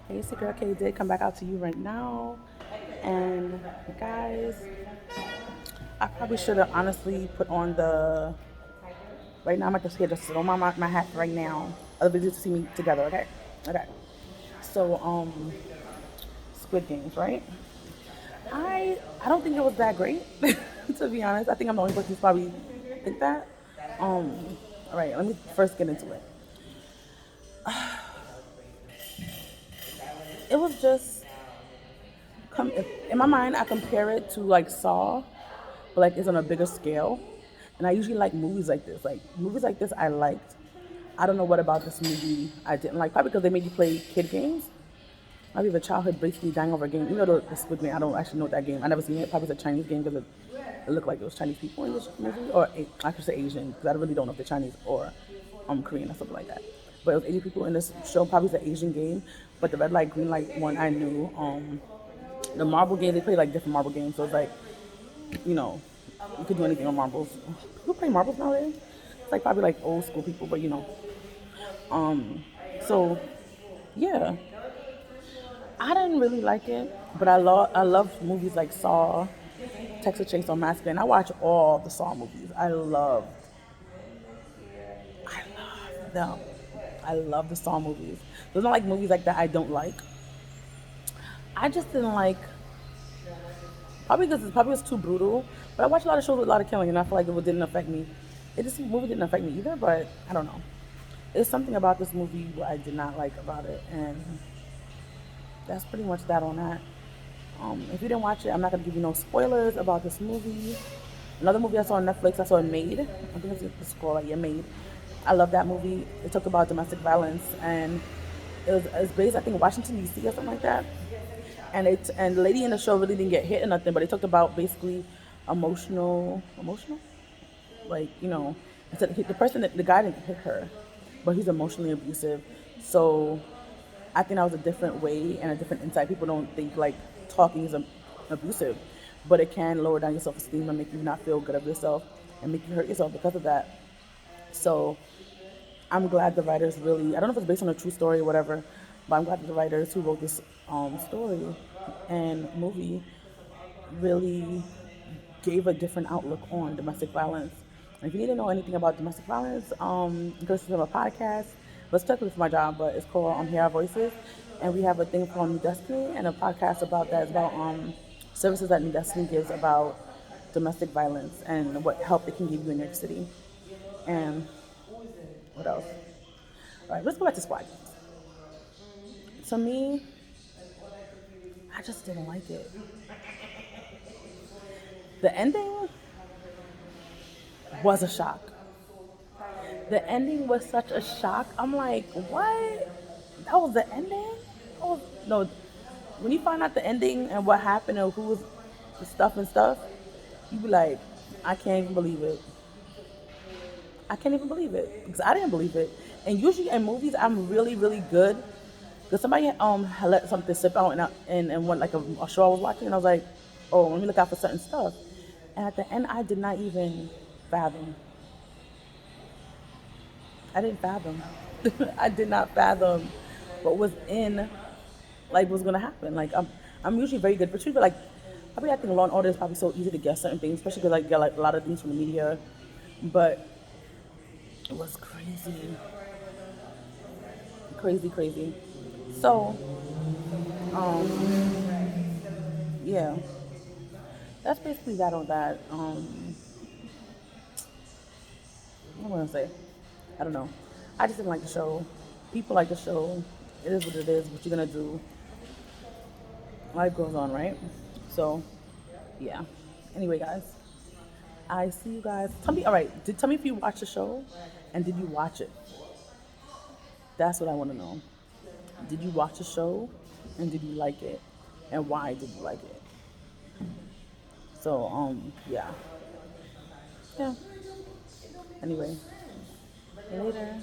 Hey, it's your girl K did come back out to you right now. And guys, I probably should have honestly put on the. Right now, I'm at the here just on my hat right now. Other videos to see me together, okay? Okay. So, Squid Games, right? I don't think it was that great, to be honest. I think I'm the only person who's probably think that. Um, all right, let me first get into it. It was just in my mind, I compare it to like Saw, but like it's on a bigger scale. And I usually like movies like this. Like movies like this, I liked. I don't know what about this movie I didn't like. Probably because they made you play kid games. Maybe the childhood basically dying over a game. Even though the Squid Game, I don't actually know that game. I never seen it. Probably it's a Chinese game because it looked like it was Chinese people in this movie, or I could say Asian because I really don't know if they're Chinese or Korean or something like that. But it was Asian people in this show. Probably it's an Asian game. But the red light, green light one, I knew. The marble game, they play like different marble games. So it's like, you know, you could do anything on marbles. People play marbles nowadays. It's like probably like old school people, but you know. So yeah, I didn't really like it, but I love movies like Saw, Texas Chainsaw Massacre, and I watch all the Saw movies. I love them. I love the Saw movies. There's not like movies like that I don't like. I just didn't like probably because it probably was too brutal. But I watch a lot of shows with a lot of killing, and I feel like it didn't affect me. This movie didn't affect me either, but I don't know. There's something about this movie what I did not like about it, and that's pretty much that on that. If you didn't watch it, I'm not gonna give you no spoilers about this movie. Another movie I saw on Netflix, I saw Maid. I think it's called like Maid. I love that movie. It talked about domestic violence, and it's based I think in Washington D.C. or something like that. And the lady in the show really didn't get hit or nothing, but they talked about basically emotional, like the person that the guy didn't hit her, but he's emotionally abusive. So I think that was a different way and a different insight. People don't think like talking is abusive, but it can lower down your self esteem and make you not feel good of yourself and make you hurt yourself because of that. So I'm glad the writers really, I don't know if it's based on a true story or whatever, but I'm glad that the writers who wrote this story and movie really gave a different outlook on domestic violence. And if you need to know anything about domestic violence, you can listen to a podcast. Let's technically for my job, but it's called Hear Our Voices. And we have a thing called New Destiny and a podcast about that. It's about services that New Destiny gives about domestic violence and what help it can give you in your city. And what else? All right, let's go back to Squad. To me, I just didn't like it. The ending was a shock. The ending was such a shock. I'm like, what? That was the ending? Oh no! When you find out the ending and what happened and who was the stuff, you be like, I can't even believe it. I can't even believe it because I didn't believe it. And usually in movies, I'm really, really good. Because somebody had let something slip out and one like a show I was watching, and I was like, oh, let me look out for certain stuff. And at the end, I did not even fathom. I didn't fathom. I did not fathom what was in, like, what's gonna happen. Like, I'm usually very good, but usually, like, probably I think Law and Order is probably so easy to guess certain things, especially because I get like a lot of things from the media. But it was crazy, crazy, crazy. So, yeah, that's basically that on that. What am I gonna say? I don't know. I just didn't like the show. People like the show. It is what it is. What you gonna do? Life goes on, right? So, yeah. Anyway, guys, I see you guys. Tell me, all right. Tell me if you watched the show, and did you watch it? That's what I want to know. Did you watch the show, and did you like it, and why did you like it? So, yeah, yeah. Anyway, later.